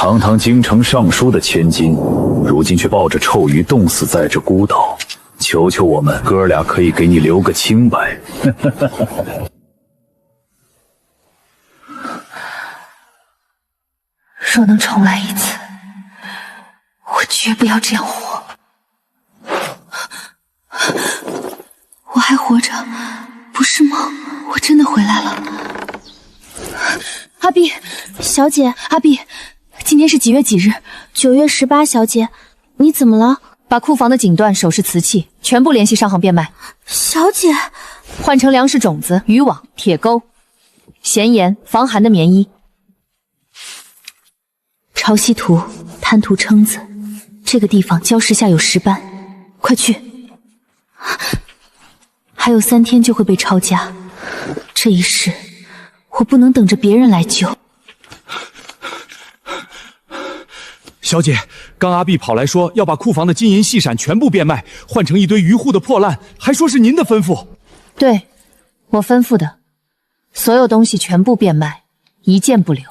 堂堂京城尚书的千金，如今却抱着臭鱼冻死在这孤岛。求求我们哥俩可以给你留个清白。若能重来一次，我绝不要这样活。我还活着，不是梦，我真的回来了。阿碧，小姐，阿碧，今天是几月几日？9月18，小姐，你怎么了？把库房的锦缎、首饰、瓷器全部联系上行变卖。小姐，换成粮食种子、渔网、铁钩、咸盐、防寒的棉衣。潮汐图、滩涂蛏子，这个地方礁石下有石斑，快去！还有3天就会被抄家，这一世我不能等着别人来救。小姐，刚阿碧跑来说要把库房的金银细闪全部变卖，换成一堆渔户的破烂，还说是您的吩咐。对，我吩咐的，所有东西全部变卖，一件不留。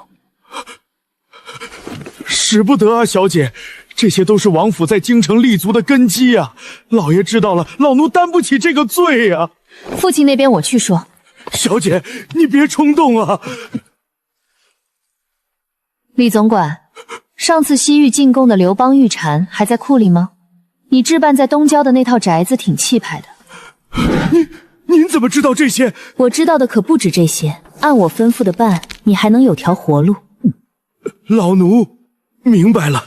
使不得啊，小姐，这些都是王府在京城立足的根基啊！老爷知道了，老奴担不起这个罪啊！父亲那边我去说。小姐，你别冲动啊！李总管，上次西域进贡的刘邦玉蝉还在库里吗？你置办在东郊的那套宅子挺气派的。您怎么知道这些？我知道的可不止这些，按我吩咐的办，你还能有条活路。老奴明白了。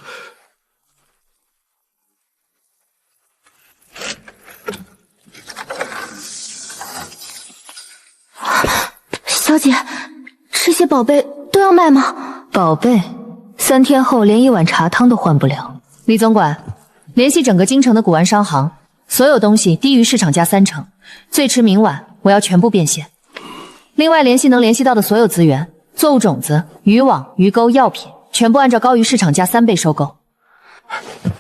小姐，这些宝贝都要卖吗？宝贝，3天后连一碗茶汤都换不了。李总管，联系整个京城的古玩商行，所有东西低于市场价30%，最迟明晚我要全部变现。另外联系能联系到的所有资源，作物种子、渔网、鱼钩、药品，全部按照高于市场价3倍收购。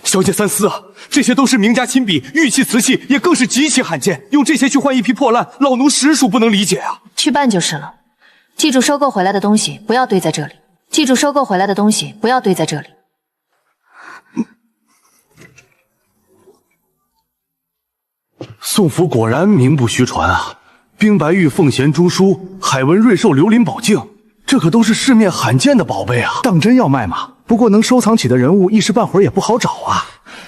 小姐三思啊，这些都是名家亲笔，玉器瓷器也更是极其罕见，用这些去换一批破烂，老奴实属不能理解啊。去办就是了，记住收购回来的东西不要堆在这里，记住收购回来的东西不要堆在这里。宋府果然名不虚传啊，冰白玉凤衔珠梳，海纹瑞兽琉璃宝镜，这可都是市面罕见的宝贝啊！当真要卖吗？不过能收藏起的人物一时半会儿也不好找啊。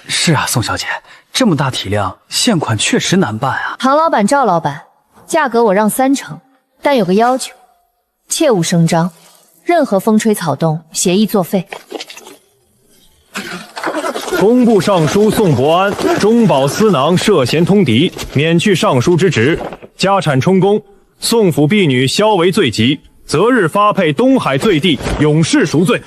是啊，宋小姐，这么大体量，现款确实难办啊。唐老板、赵老板，价格我让30%，但有个要求，切勿声张，任何风吹草动，协议作废。工部尚书宋伯安中饱私囊，涉嫌通敌，免去尚书之职，家产充公。宋府婢女削为罪极，择日发配东海罪地，永世赎罪。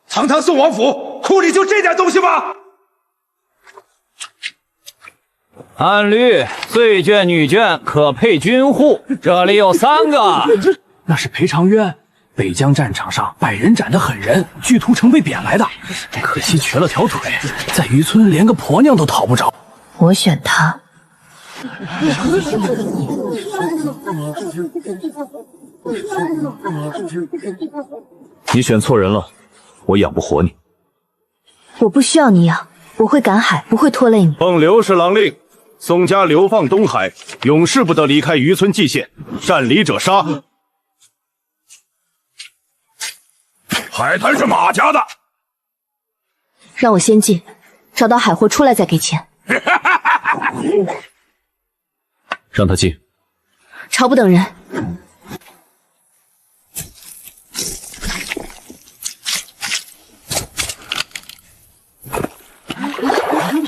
堂堂宋王府，库里就这点东西吗？按律，罪眷女眷可配军户，这里有3个。那是裴长渊，北疆战场上百人斩的狠人，巨屠城被贬来的，可惜瘸了条腿，在渔村连个婆娘都讨不着。我选他。你选错人了，我养不活你。我不需要你养，我会赶海，不会拖累你。奉刘侍郎令，宋家流放东海，永世不得离开渔村蓟县，擅离者杀。海滩是马家的，让我先进，找到海货出来再给钱。让他进。朝不等人。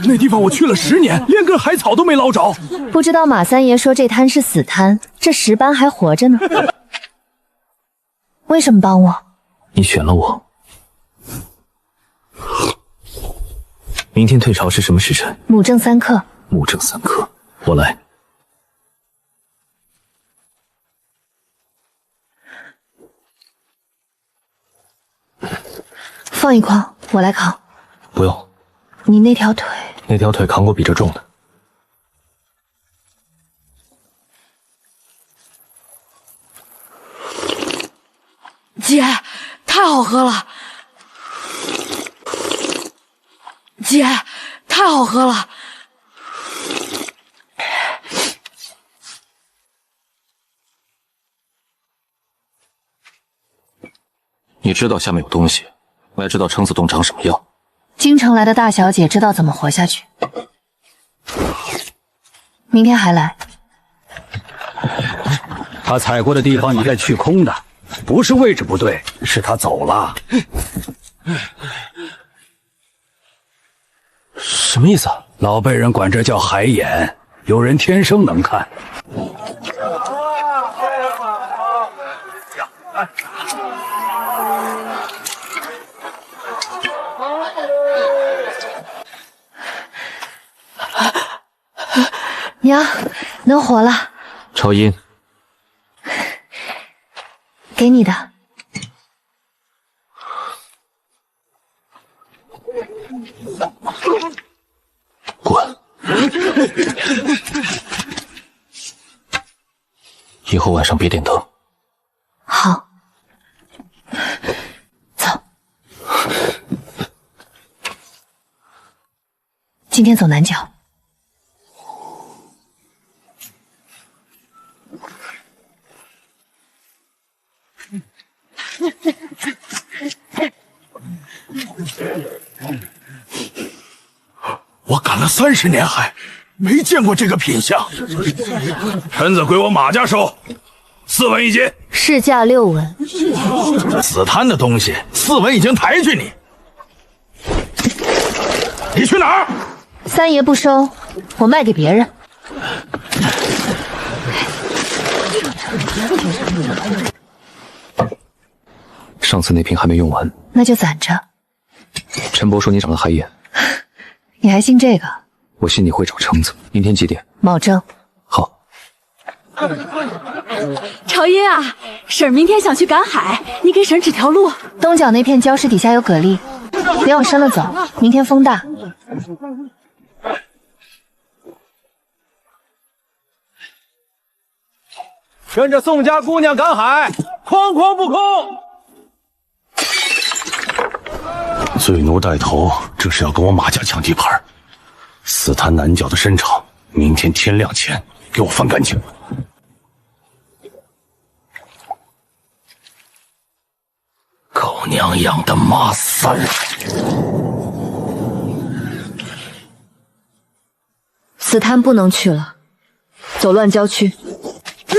那地方我去了10年，连根海草都没捞着。不知道马三爷说这滩是死滩，这石斑还活着呢。为什么帮我？你选了我。明天退朝是什么时辰？母正3刻。母正3刻，我来。放一筐，我来扛。不用。你那条腿？那条腿扛过比这重的。姐，太好喝了！姐，太好喝了！你知道下面有东西，我也知道撑子洞长什么样。京城来的大小姐知道怎么活下去。明天还来。他踩过的地方应该去空的，不是位置不对，是他走了。什么意思啊？老辈人管这叫海眼，有人天生能看。娘，能活了。超音，给你的。滚！以后晚上别点灯。好，走。今天走南角。我赶了30年海，没见过这个品相。蛏子归我马家收，4文一斤，市价6文。死摊的东西4文已经抬去你。你去哪儿？三爷不收，我卖给别人。上次那瓶还没用完，那就攒着。陈伯说你长了海眼，你还信这个？我信你会找撑子。明天几点？保证。好。朝音啊，婶儿明天想去赶海，你给婶儿指条路。东角那片礁石底下有蛤蜊，别往深了走，明天风大。跟着宋家姑娘赶海，哐哐不空。醉奴带头，这是要跟我马家抢地盘。死滩南角的深场，明天天亮前给我翻干净。狗娘养的马三！死滩不能去了，走乱郊区。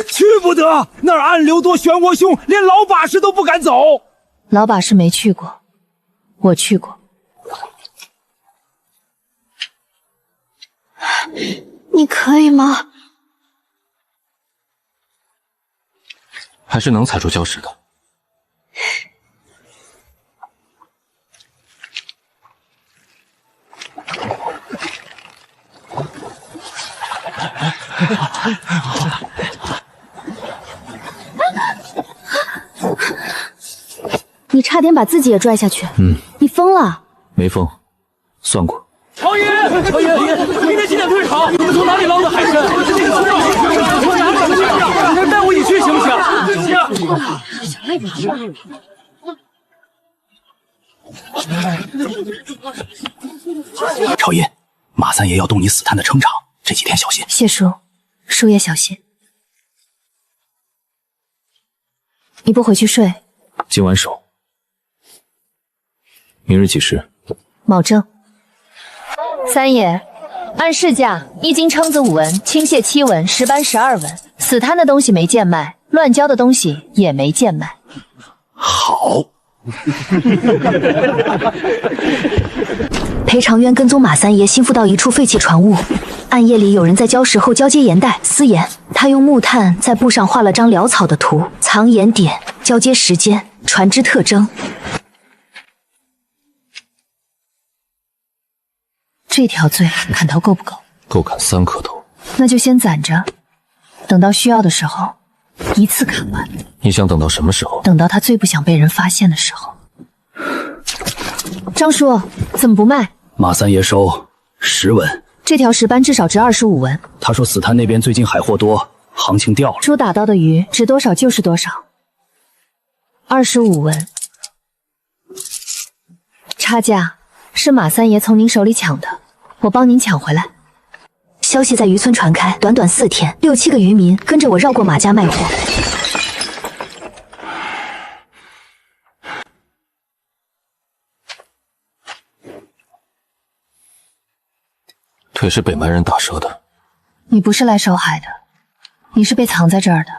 去不得，那儿暗流多，漩涡凶，连老把式都不敢走。老把式没去过，我去过。你可以吗？还是能踩住礁石的。你差点把自己也拽下去。你疯了？没疯，算过。朝爷，明天几点退场？你们从哪里捞的海参？带我一去行不行？朝爷，马三爷要动你死滩的撑场，这几天小心。谢叔，叔也小心。你不回去睡？今晚守。明日几时？保证。三爷，按市价，1斤蛏子5文，青蟹7文，石斑12文。死滩的东西没贱卖，乱交的东西也没贱卖。好。裴长渊跟踪马三爷，心腹到一处废弃船坞，暗夜里有人在礁石后交接盐带私盐，他用木炭在布上画了张潦草的图，藏盐点、交接时间、船只特征。这条罪砍头够不够？够砍3颗头。那就先攒着，等到需要的时候一次砍完。你想等到什么时候？等到他最不想被人发现的时候。张叔，怎么不卖？马三爷收10文。这条石斑至少值25文。他说死滩那边最近海货多，行情掉了。猪打到的鱼值多少就是多少。25文，差价是马三爷从您手里抢的，我帮您抢回来。消息在渔村传开，短短4天，6、7个渔民跟着我绕过马家卖货。腿是被蛮人打折的。你不是来受害的，你是被藏在这儿的，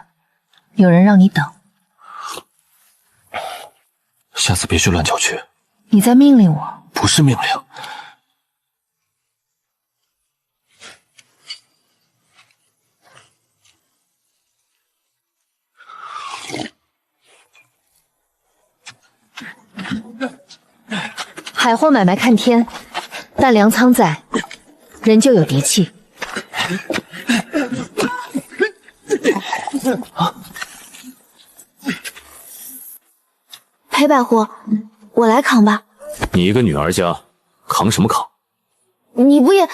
有人让你等。下次别去乱叫去。你在命令我？不是命令。海货买卖看天，但粮仓在，人就有底气。赔百货，我来扛吧。你一个女儿家，扛什么扛？你不也……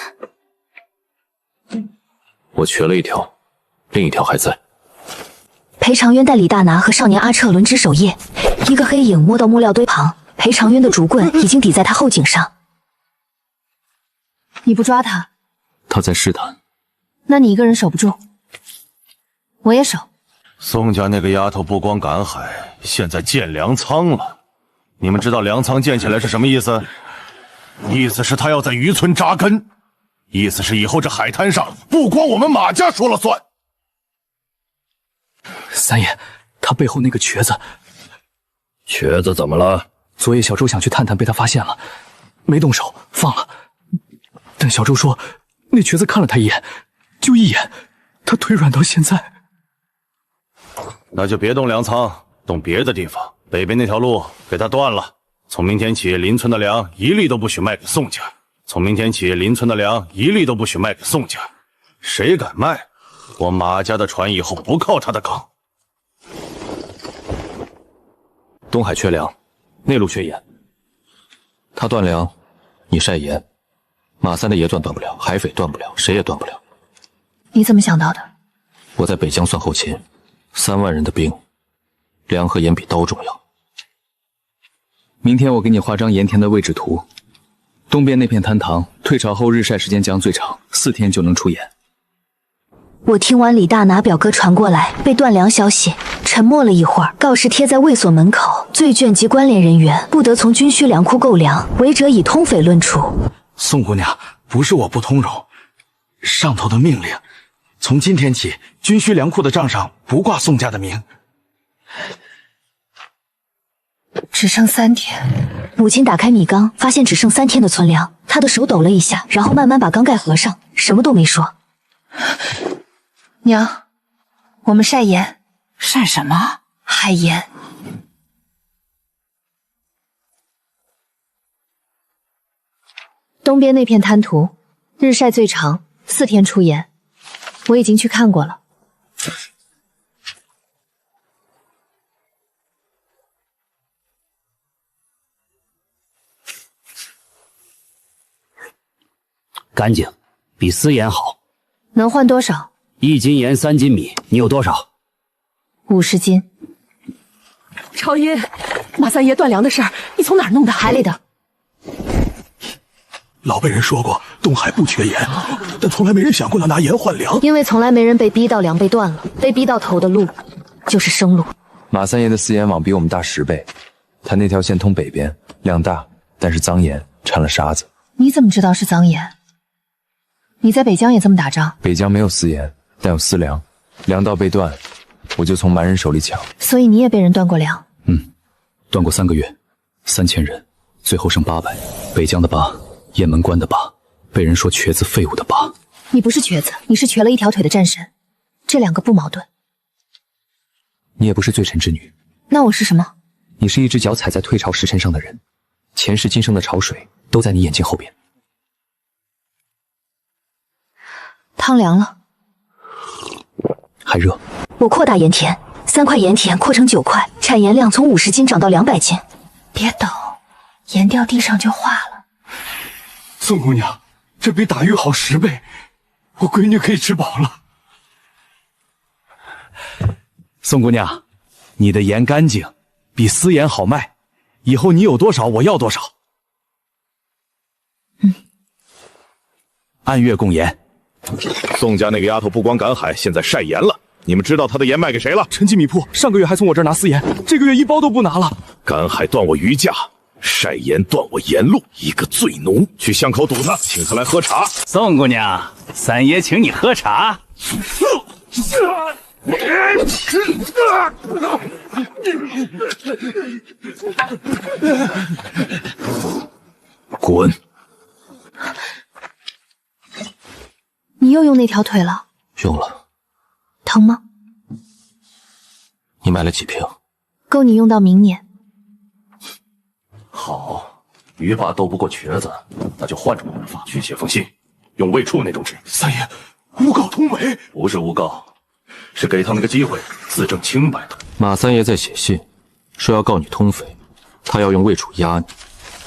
我瘸了一条，另一条还在。裴长渊带李大拿和少年阿彻轮值守夜，一个黑影摸到木料堆旁，裴长渊的竹棍已经抵在他后颈上。你不抓他？他在试探。那你一个人守不住，我也守。宋家那个丫头不光赶海，现在建粮仓了。你们知道粮仓建起来是什么意思？意思是他要在渔村扎根，意思是以后这海滩上不光我们马家说了算。三爷，他背后那个瘸子，瘸子怎么了？昨夜小周想去探探，被他发现了，没动手，放了。但小周说，那瘸子看了他一眼，就一眼，他腿软到现在。那就别动粮仓，动别的地方。北边那条路给他断了。从明天起，邻村的粮一粒都不许卖给宋家。从明天起，邻村的粮一粒都不许卖给宋家。谁敢卖，我马家的船以后不靠他的岗。东海缺粮，内陆缺盐。他断粮，你晒盐。马三的爷断不了，海匪断不了，谁也断不了。你怎么想到的？我在北疆算后勤，3万人的兵，粮和盐比刀重要。明天我给你画张盐田的位置图，东边那片滩塘，退潮后日晒时间将最长，4天就能出盐。我听完李大拿表哥传过来被断粮消息，沉默了一会儿，告示贴在卫所门口，罪卷及关联人员不得从军需粮库购粮，违者以通匪论处。宋姑娘，不是我不通融，上头的命令，从今天起，军需粮库的账上不挂宋家的名。只剩3天。母亲打开米缸，发现只剩3天的存粮，她的手抖了一下，然后慢慢把缸盖合上，什么都没说。娘，我们晒盐。晒什么？海盐。东边那片滩涂，日晒最长，4天出盐。我已经去看过了。干净，比私盐好。能换多少？1斤盐，3斤米，你有多少？50斤。朝音，马三爷断粮的事儿，你从哪儿弄的？海里的。老辈人说过，东海不缺盐，但从来没人想过要拿盐换粮。因为从来没人被逼到粮被断了，被逼到头的路就是生路。马三爷的私盐网比我们大10倍，他那条线通北边，量大，但是脏盐掺了沙子。你怎么知道是脏盐？你在北疆也这么打仗？北疆没有私盐，但有私粮，粮道被断，我就从蛮人手里抢。所以你也被人断过粮？断过3个月，3000人，最后剩800。北疆的8，雁门关的8，被人说瘸子废物的8。你不是瘸子，你是瘸了一条腿的战神，这2个不矛盾。你也不是罪臣之女，那我是什么？你是一只脚踩在退潮时辰上的人，前世今生的潮水都在你眼睛后边。汤凉了，还热。我扩大盐田，3块盐田扩成9块，产盐量从50斤涨到200斤。别抖，盐掉地上就化了。宋姑娘，这比打鱼好10倍，我闺女可以吃饱了。宋姑娘，你的盐干净，比私盐好卖，以后你有多少我要多少。按月供盐。宋家那个丫头不光赶海，现在晒盐了。你们知道她的盐卖给谁了？陈记米铺上个月还从我这儿拿私盐，这个月一包都不拿了。赶海断我鱼价，晒盐断我盐路，一个罪奴。去巷口堵他，请他来喝茶。宋姑娘，三爷请你喝茶。滚！你又用那条腿了？用了。疼吗？你买了几瓶？够你用到明年。好，鱼霸斗不过瘸子，那就换种玩法。去写封信，用未处那种纸。三爷，诬告通匪？不是诬告，是给他们个机会自证清白的。马三爷在写信，说要告你通匪，他要用魏楚压你。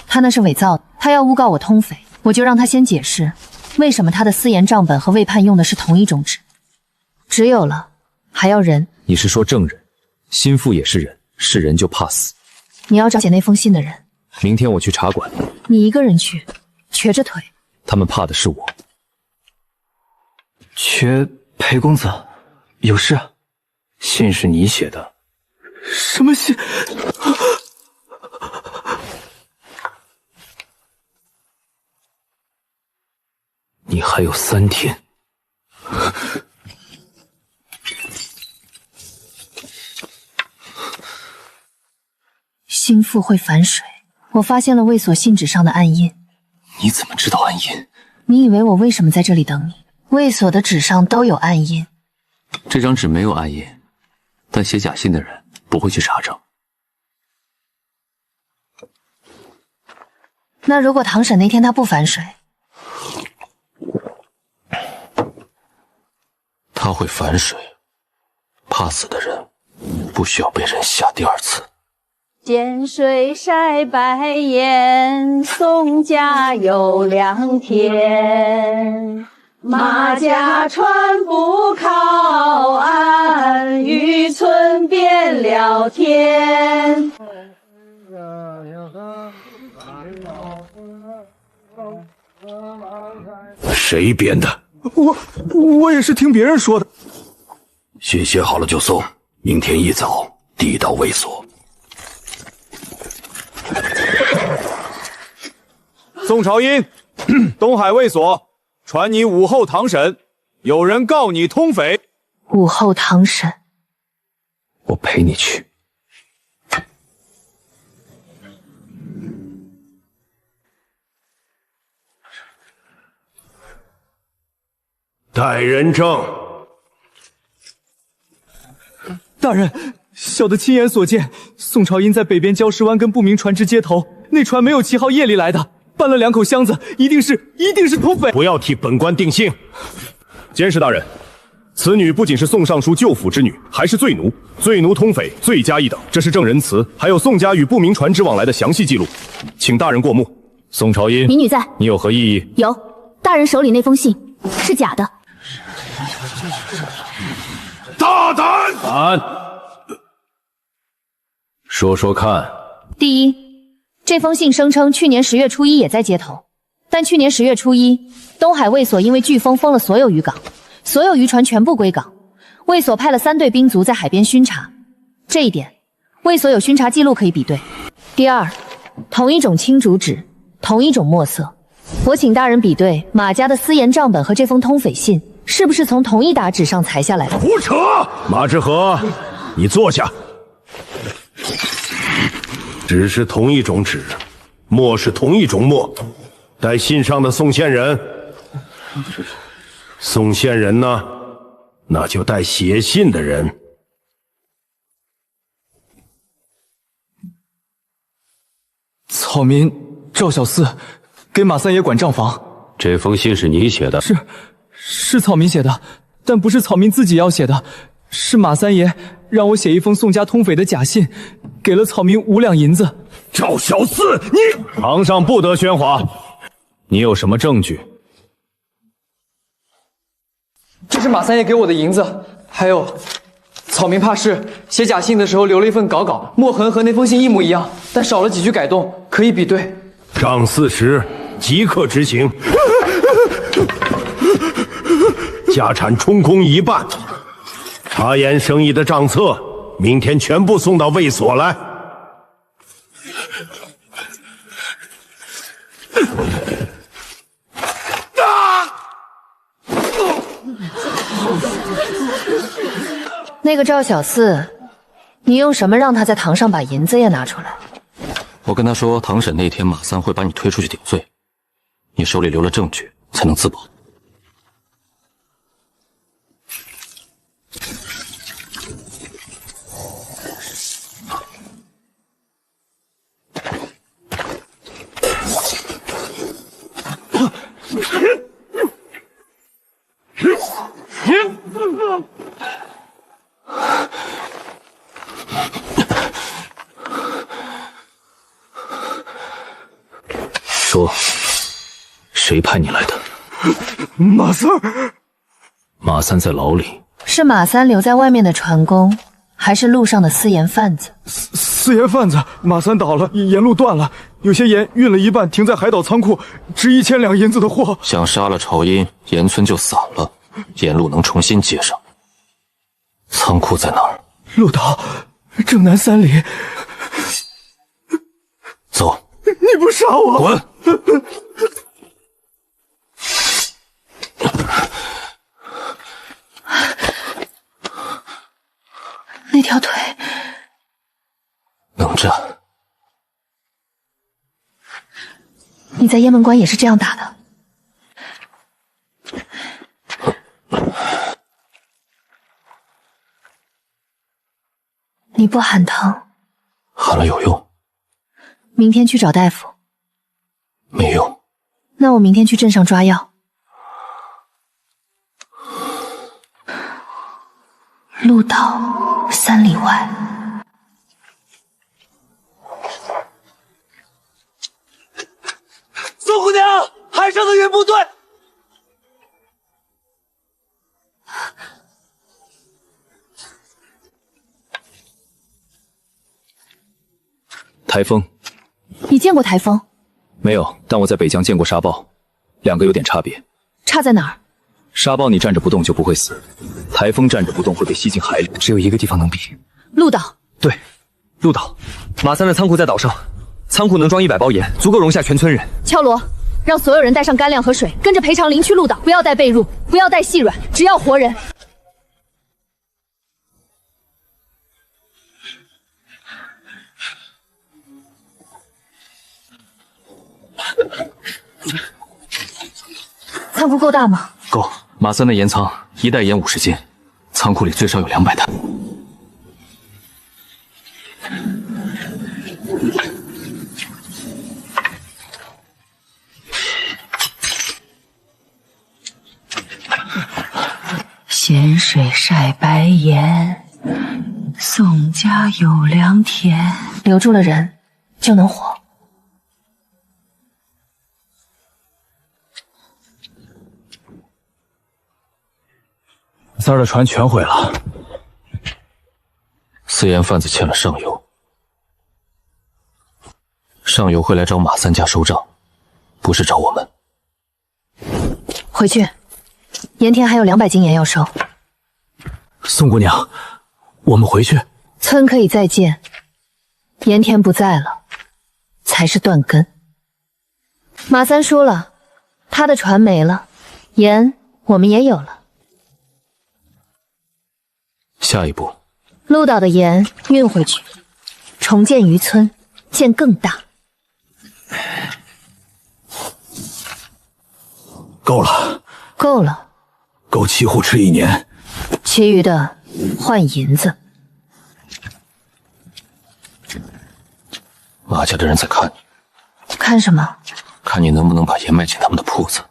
他那是伪造的，他要诬告我通匪，我就让他先解释，为什么他的私盐账本和魏判用的是同一种纸。纸有了，还要人。你是说证人？心腹也是人，是人就怕死。你要找写那封信的人。明天我去茶馆。你一个人去，瘸着腿。他们怕的是我。裴公子，有事？信是你写的？什么信？你还有3天。心腹会反水，我发现了卫所信纸上的暗印。你怎么知道暗印？你以为我为什么在这里等你？卫所的纸上都有暗印。这张纸没有暗印，但写假信的人不会去查证。那如果堂审那天他不反水？他会反水。怕死的人不需要被人下第2次。见水晒白烟，宋家有2天。马家船不靠岸，渔村变了天。谁编的？我也是听别人说的。信写好了就送，明天一早递到卫所。宋朝英，东海卫所传你午后堂审，有人告你通匪。午后堂审，我陪你去。带人证。大人，小的亲眼所见，宋朝英在北边礁石湾跟不明船只接头，那船没有旗号，夜里来的，搬了2口箱子，一定是通匪。不要替本官定性。监视大人，此女不仅是宋尚书舅父之女，还是罪奴，罪奴通匪，罪加一等。这是证人词，还有宋家与不明船只往来的详细记录，请大人过目。宋朝英，民女在。你有何异议？有，大人手里那封信是假的。大胆！说说看。第一，这封信声称去年10月初1也在接头，但去年10月初1，东海卫所因为飓风封了所有渔港，所有渔船全部归港。卫所派了3队兵卒在海边巡查，这一点卫所有巡查记录可以比对。第二，同一种青竹纸，同一种墨色，我请大人比对马家的私盐账本和这封通匪信，是不是从同一沓纸上裁下来的？胡扯！马之和，你坐下。纸是同一种纸，墨是同一种墨。带信上的宋县人，宋县人呢？那就带写信的人。草民赵小四给马三爷管账房。这封信是你写的？是草民写的，但不是草民自己要写的，是马三爷让我写一封宋家通匪的假信，给了草民5两银子。赵小四，你堂上不得喧哗。你有什么证据？这是马三爷给我的银子，还有草民怕事，写假信的时候留了一份稿，墨痕和那封信一模一样，但少了几句改动，可以比对。账40，即刻执行。家产充公一半。茶盐生意的账册，明天全部送到卫所来。那个赵小四，你用什么让他在堂上把银子也拿出来？我跟他说，堂审那天马三会把你推出去顶罪，你手里留了证据才能自保。说，谁派你来的？马三儿。马三在牢里。是马三留在外面的船工，还是路上的私盐贩子？私盐贩子，马三倒了，盐路断了，有些盐运了一半，停在海岛仓库，值1000两银子的货。想杀了朝音，盐村就散了，盐路能重新接上。仓库在哪儿？陆岛，正南3里。走。你不杀我，滚！那条腿能站。你在雁门关也是这样打的？你不喊疼？喊了有用。明天去找大夫。没用。那我明天去镇上抓药。鹿岛3里外。宋姑娘，海上的运部队。台风。你见过台风？没有，但我在北疆见过沙暴，两个有点差别。差在哪儿？沙暴你站着不动就不会死，台风站着不动会被吸进海里。只有一个地方能比。鹿岛。对，鹿岛。马三的仓库在岛上，仓库能装100包盐，足够容下全村人。敲锣，让所有人带上干粮和水，跟着裴长林去鹿岛，不要带被褥，不要带细软，只要活人。仓库够大吗？够。马三的盐仓1袋盐50斤，仓库里最少有200担。咸水晒白盐，宋家有良田。留住了人，就能活。三儿的船全毁了。私盐贩子欠了上游，上游会来找马三家收账，不是找我们。回去，盐田还有200斤盐要收。宋姑娘，我们回去。村可以再建，盐田不在了，才是断根。马三输了，他的船没了，盐我们也有了。下一步，鹿岛的盐运回去，重建渔村，建更大。够了，够了，够7户吃1年，其余的换银子。马家的人在看你，看什么？看你能不能把盐卖进他们的铺子。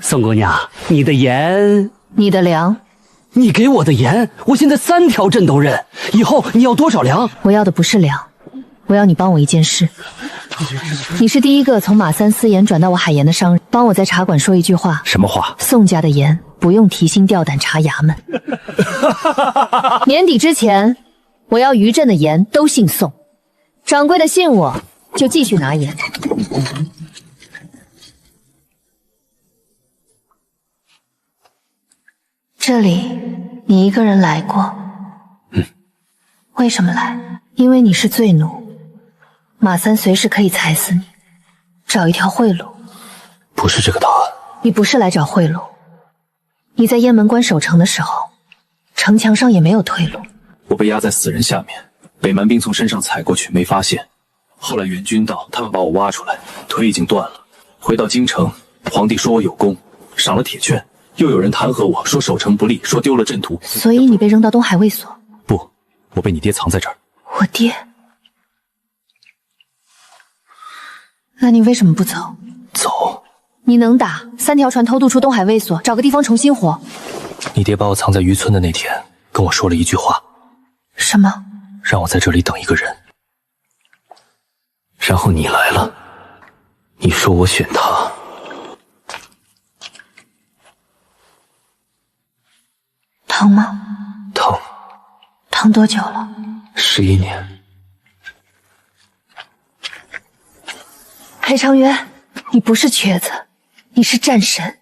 宋姑娘，你的盐，你的粮，你给我的盐，我现在3条镇都认。以后你要多少粮？我要的不是粮，我要你帮我一件事。你是第一个从马三私盐转到我海盐的商人，帮我在茶馆说一句话。什么话？宋家的盐不用提心吊胆查衙门。年底之前，我要余镇的盐都姓宋。掌柜的信我，就继续拿盐。这里你一个人来过？为什么来？因为你是罪奴，马三随时可以踩死你，找一条贿赂。不是这个答案。你不是来找贿赂，你在雁门关守城的时候，城墙上也没有退路。我被压在死人下面，北蛮兵从身上踩过去，没发现。后来援军到，他们把我挖出来，腿已经断了。回到京城，皇帝说我有功，赏了铁券，又有人弹劾我说守城不力，说丢了阵图。所以你被扔到东海卫所？不，我被你爹藏在这儿。我爹？那你为什么不走？走？你能打，3条船偷渡出东海卫所，找个地方重新活。你爹把我藏在渔村的那天，跟我说了一句话。什么？让我在这里等一个人。然后你来了，你说我选他。疼吗？疼。疼多久了？11年。裴长渊，你不是瘸子，你是战神。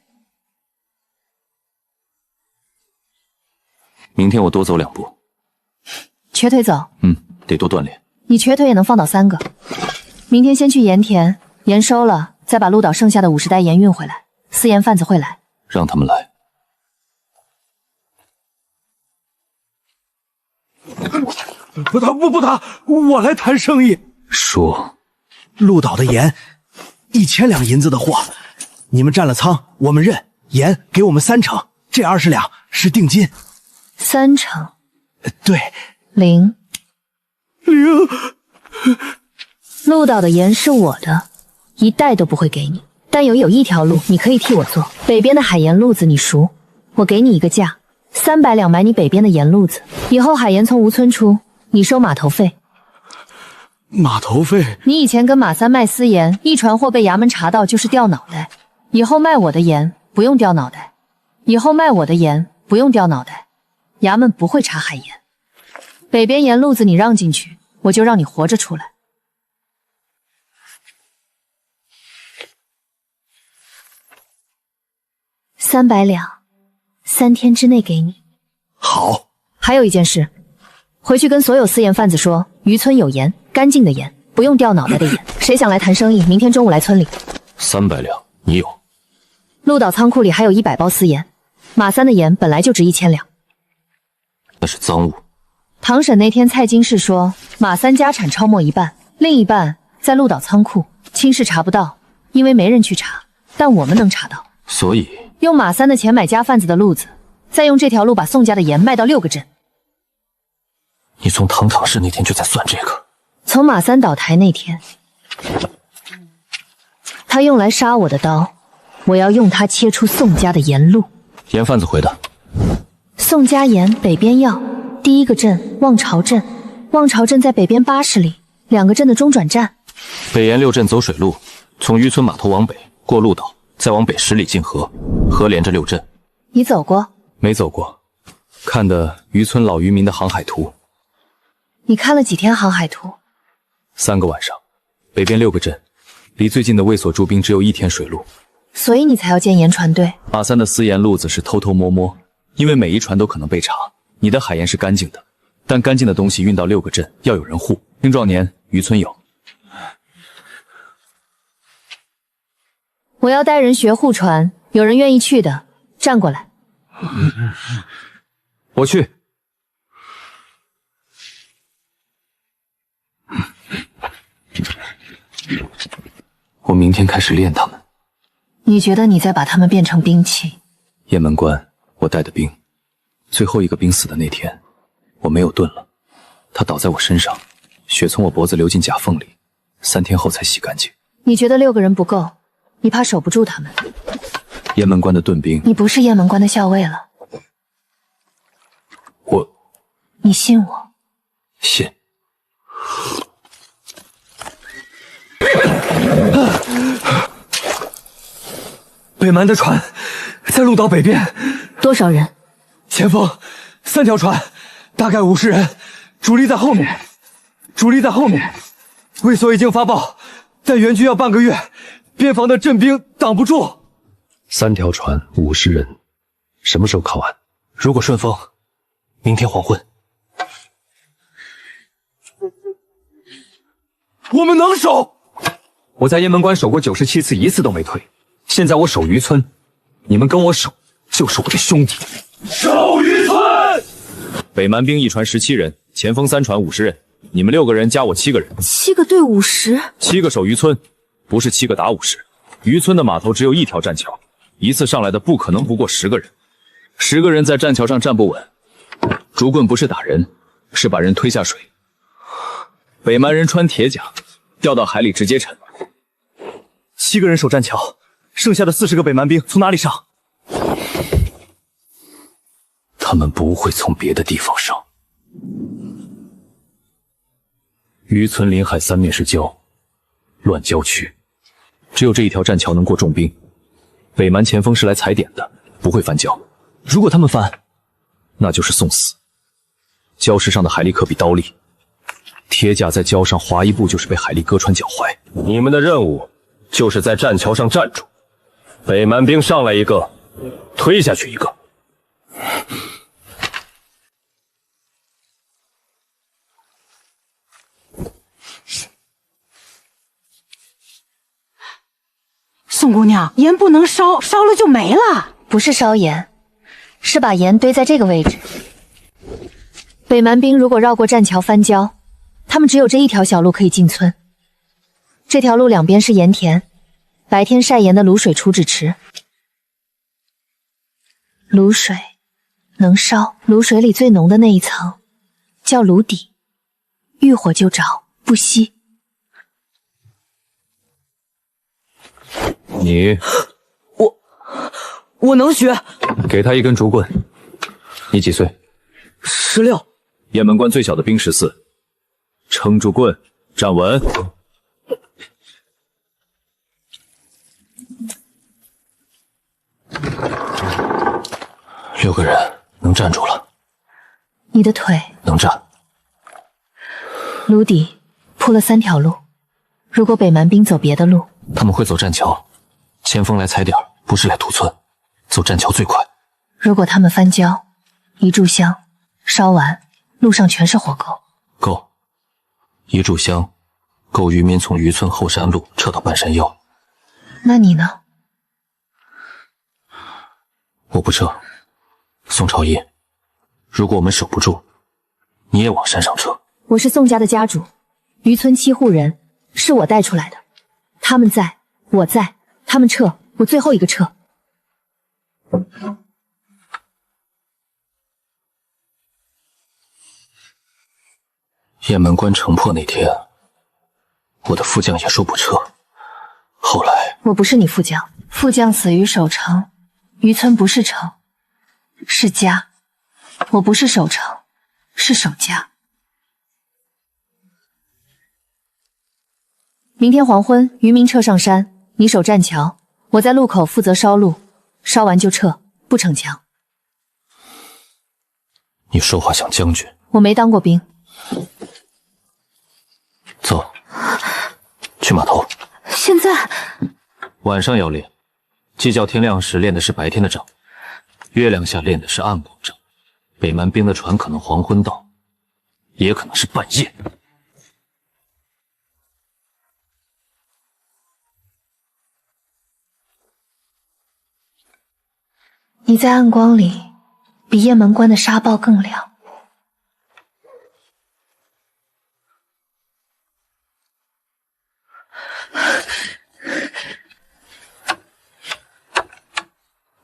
明天我多走2步。瘸腿走？得多锻炼。你瘸腿也能放倒3个。明天先去盐田，盐收了，再把鹿岛剩下的50袋盐运回来。私盐贩子会来，让他们来。不打，我来谈生意。说，鹿岛的盐1000两银子的货，你们占了仓，我们认。盐给我们3成，这20两是定金。3成？对。0。鹿岛的盐是我的，1袋都不会给你。但有一条路你可以替我做，北边的海盐路子你熟，我给你一个价，300两买你北边的盐路子。以后海盐从吴村出，你收码头费。码头费？你以前跟马三卖私盐，一船货被衙门查到就是掉脑袋。以后卖我的盐不用掉脑袋，衙门不会查海盐。北边盐路子你让进去，我就让你活着出来。300两，3天之内给你。好。还有一件事，回去跟所有私盐贩子说，渔村有盐，干净的盐，不用掉脑袋的盐。谁想来谈生意，明天中午来村里。300两，你有？鹿岛仓库里还有100包私盐，马三的盐本来就值1000两。那是赃物。堂审那天，蔡金氏说马三家产超没1半，另一半在鹿岛仓库，亲氏查不到，因为没人去查，但我们能查到。所以用马三的钱买家贩子的路子，再用这条路把宋家的盐卖到6个镇。你从堂堂市那天就在算这个？从马三倒台那天，他用来杀我的刀，我要用它切出宋家的盐路。盐贩子回的。宋家盐北边要第1个镇望潮镇，望潮镇在北边80里，2个镇的中转站。北沿6镇走水路，从渔村码头往北，过鹿岛，再往北10里进河，河连着6镇。你走过？没走过，看的渔村老渔民的航海图。你看了几天航海图？3个晚上。北边6个镇，离最近的卫所驻兵只有1天水路。所以你才要建盐船队。马三的私盐路子是偷偷摸摸，因为每一船都可能被查。你的海盐是干净的，但干净的东西运到6个镇要有人护。青壮年渔村有。我要带人学护船，有人愿意去的，站过来。我去。我明天开始练他们。你觉得你在把他们变成兵器？雁门关，我带的兵，最后一个兵死的那天，我没有盾了，他倒在我身上，血从我脖子流进甲缝里，3天后才洗干净。你觉得6个人不够？你怕守不住他们？雁门关的盾兵，你不是雁门关的校尉了。你信我？信。北蛮的船在鹿岛北边，多少人？前锋3条船，大概50人，主力在后面。卫所已经发报，但援军要半个月，边防的阵兵挡不住。3条船50人，什么时候靠岸？如果顺风，明天黄昏。我们能守。我在雁门关守过97次，一次都没退。现在我守渔村，你们跟我守，就是我的兄弟。守渔村。北蛮兵一船17人，前锋3船50人，你们6个人加我7个人，7个对50，7个守渔村，不是7个打50。渔村的码头只有1条栈桥，一次上来的不可能不过10个人，10个人在栈桥上站不稳，竹棍不是打人，是把人推下水。北蛮人穿铁甲，掉到海里直接沉。7个人守栈桥，剩下的40个北蛮兵从哪里上？他们不会从别的地方上。渔村临海3面是礁，乱礁区，只有这一条栈桥能过重兵。北蛮前锋是来踩点的，不会翻礁。如果他们翻，那就是送死。礁石上的海力可比刀利，铁甲在礁上划一步就是被海力割穿脚踝。你们的任务就是在栈桥上站住，北蛮兵上来一个，推下去一个。宋姑娘，盐不能烧，烧了就没了。不是烧盐，是把盐堆在这个位置。北蛮兵如果绕过栈桥翻礁，他们只有这一条小路可以进村。这条路两边是盐田，白天晒盐的卤水储止池。卤水能烧，卤水里最浓的那一层叫卤底，遇火就着，不熄。你，我能学。给他一根竹棍。你几岁？16。雁门关最小的兵14。撑住棍，站稳。6个人能站住了。你的腿能站。炉底铺了3条路，如果北蛮兵走别的路，他们会走栈桥，前锋来踩点，不是来屠村，走栈桥最快。如果他们翻礁，一炷香烧完，路上全是火沟。够，一炷香够渔民从渔村后山路撤到半山腰。那你呢？我不撤。宋朝义，如果我们守不住，你也往山上撤。我是宋家的家主，渔村7户人是我带出来的，他们在，我在，他们撤，我最后一个撤。雁门关城破那天，我的副将也说不撤。后来我不是你副将，副将死于守城，渔村不是城，是家。我不是守城，是守家。明天黄昏，渔民撤上山，你守栈桥，我在路口负责烧路，烧完就撤，不逞强。你说话像将军。我没当过兵。走，去码头。现在晚上要练，鸡叫天亮时练的是白天的仗，月亮下练的是暗光仗。北蛮兵的船可能黄昏到，也可能是半夜。你在暗光里，比雁门关的沙暴更亮。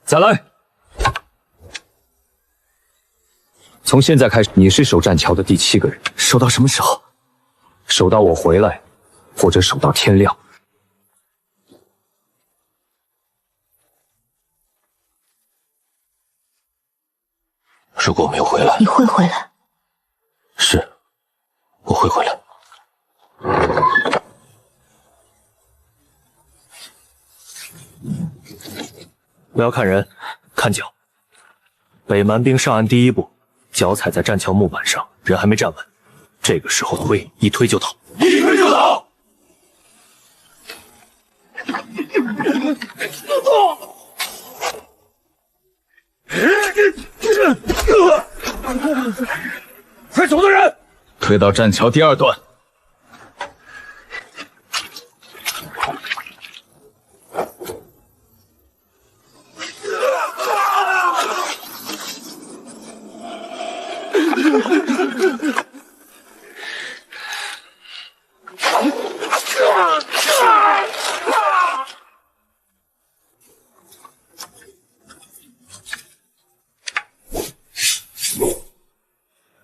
再来！从现在开始，你是守栈桥的第7个人，守到什么时候？守到我回来，或者守到天亮。如果我没有回来，你会回来。是，我会回来。不要看人，看脚。北蛮兵上岸第一步，脚踩在栈桥木板上，人还没站稳，这个时候推，一推就倒。一推就倒！快走的人，推到栈桥第2段。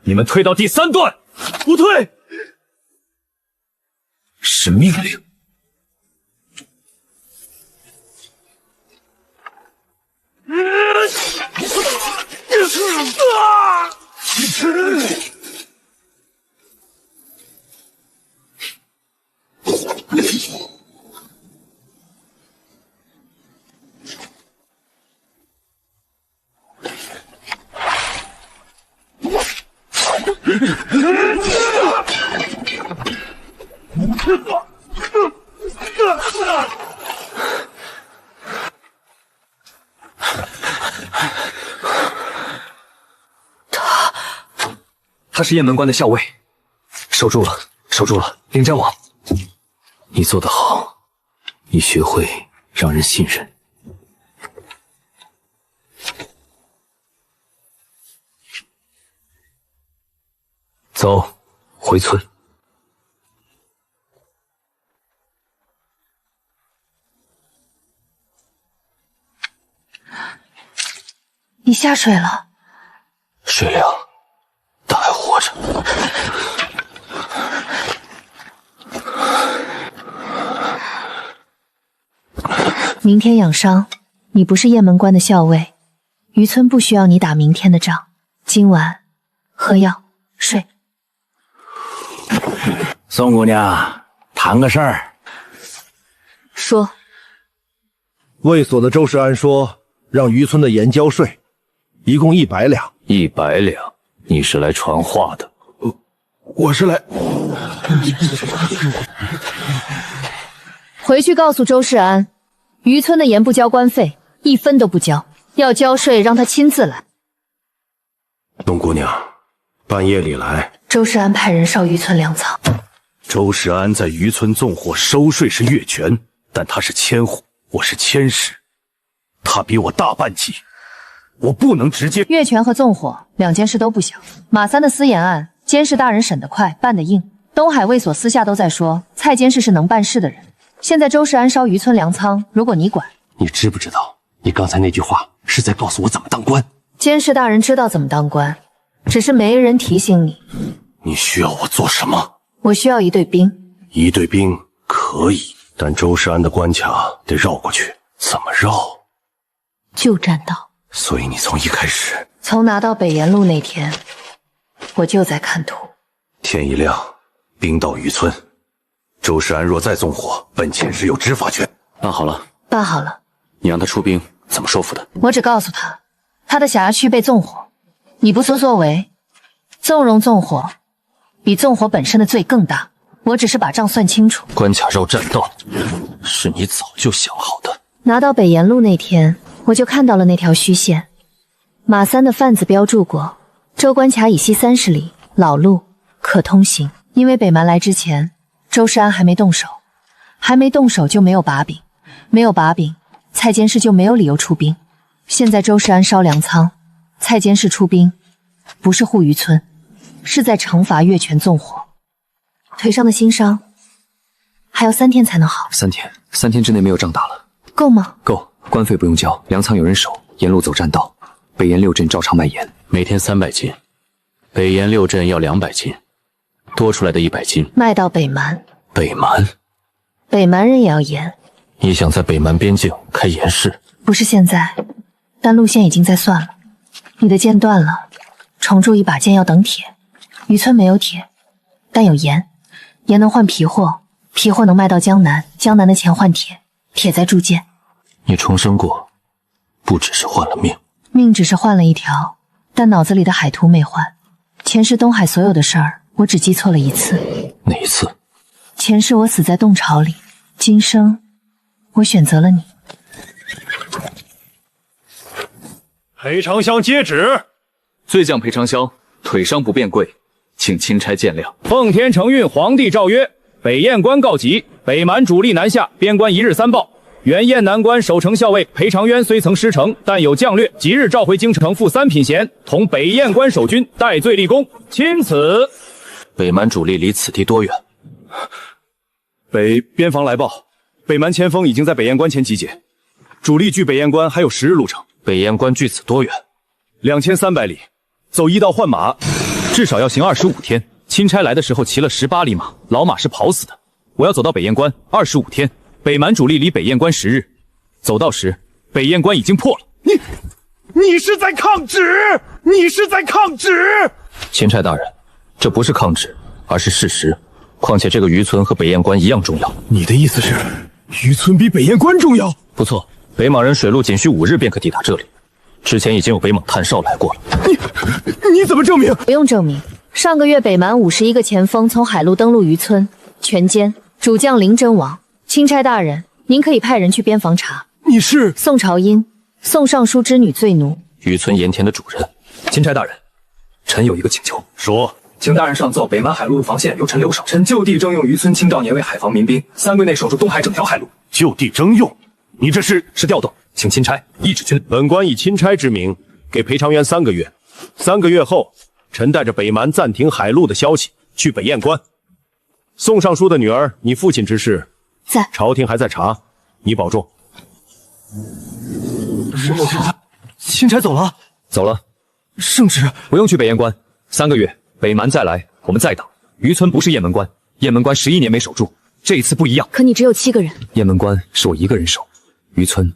你们推到第3段，不退，是命令。他是雁门关的校尉，守住了，守住了，领战王。你做得好，你学会让人信任。走，回村。你下水了。水凉，他还活着。明天养伤，你不是雁门关的校尉，渔村不需要你打明天的仗。今晚喝药睡。宋姑娘，谈个事儿。说。卫所的周世安说，让渔村的盐交税，一共100两。100两？你是来传话的？我是来。回去告诉周世安，渔村的盐不交官费，1分都不交，要交税让他亲自来。宋姑娘，半夜里来。周世安派人烧渔村粮仓。周世安在渔村纵火收税是越权，但他是千户，我是千石，他比我大半级，我不能直接。越权和纵火2件事都不小。马三的私盐案，监事大人审得快，办得硬。东海卫所私下都在说蔡监事是能办事的人。现在周世安烧渔村粮仓，如果你管，你知不知道？你刚才那句话是在告诉我怎么当官。监事大人知道怎么当官，只是没人提醒你。你需要我做什么？我需要1队兵。1队兵可以，但周世安的关卡得绕过去，怎么绕？就栈道。所以你从一开始，从拿到北沿路那天，我就在看图。天一亮，兵到渔村。周世安若再纵火，本千石有执法权。办好了，办好了。你让他出兵，怎么说服的？我只告诉他，他的辖区被纵火，你不所作为，纵容纵火，比纵火本身的罪更大。我只是把账算清楚。关卡绕栈道，是你早就想好的。拿到北沿路那天，我就看到了那条虚线，马三的贩子标注过，周关卡以西30里，老路可通行。因为北蛮来之前，周世安还没动手，还没动手就没有把柄，没有把柄，蔡监事就没有理由出兵。现在周世安烧粮仓，蔡监事出兵，不是护渔村，是在惩罚越权纵火。腿上的新伤还要3天才能好。3天，3天之内没有仗打了，够吗？够，官费不用交，粮仓有人守，沿路走栈道，北沿6镇照常卖盐，每天300斤，北沿6镇要200斤，多出来的100斤卖到北蛮。北蛮？北蛮人也要盐。你想在北蛮边境开盐市？不是现在，但路线已经在算了。你的剑断了，重铸一把剑要等铁，渔村没有铁，但有盐，盐能换皮货，皮货能卖到江南，江南的钱换铁，铁再铸剑。你重生过，不只是换了命，命只是换了一条，但脑子里的海图没换。前世东海所有的事儿，我只记错了一次。哪一次？前世我死在洞巢里，今生我选择了你。裴长香接旨。罪将裴长香腿伤不便跪，请钦差见谅。奉天承运，皇帝诏曰：北雁关告急，北蛮主力南下，边关一日三报。原雁南关守城校尉裴长渊虽曾失城，但有将略，即日召回京城副3品衔，同北雁关守军戴罪立功。钦此。北蛮主力离此地多远？北边防来报，北蛮前锋已经在北雁关前集结，主力距北雁关还有10日路程。北雁关距此多远？2300里，走一道换马，至少要行25天。钦差来的时候骑了18里马，老马是跑死的。我要走到北雁关25天。北蛮主力离北雁关10日，走到时，北雁关已经破了。你是在抗旨！你是在抗旨！钦差大人，这不是抗旨，而是事实。况且这个渔村和北雁关一样重要。你的意思是，渔村比北雁关重要？不错，北莽人水路仅需5日便可抵达这里。之前已经有北莽探哨来过了。你怎么证明？不用证明。上个月北蛮51个前锋从海路登陆渔村，全歼，主将林真亡。钦差大人，您可以派人去边防查。你是宋朝英，宋尚书之女罪奴，渔村盐田的主人。钦差大人，臣有一个请求。说，请大人上奏，北蛮海路防线由臣留守，臣就地征用渔村青壮年为海防民兵，3个月内守住东海整条海路。就地征用？你这是调动，请钦差一指军。本官以钦差之名给裴长渊3个月，3个月后，臣带着北蛮暂停海路的消息去北雁关。宋尚书的女儿，你父亲之事。在朝廷还在查，你保重。钦差走了，走了。圣旨不用去北雁关，3个月，北蛮再来，我们再打。渔村不是雁门关，雁门关11年没守住，这一次不一样。可你只有7个人，雁门关是我一个人守，渔村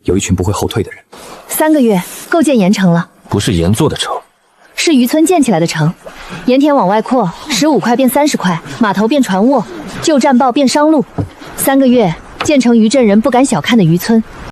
有一群不会后退的人。3个月构建盐城了，不是盐做的城，是渔村建起来的城。盐田往外扩，15块变30块，码头变船坞，旧战报变商路。3个月建成渔镇人不敢小看的渔村。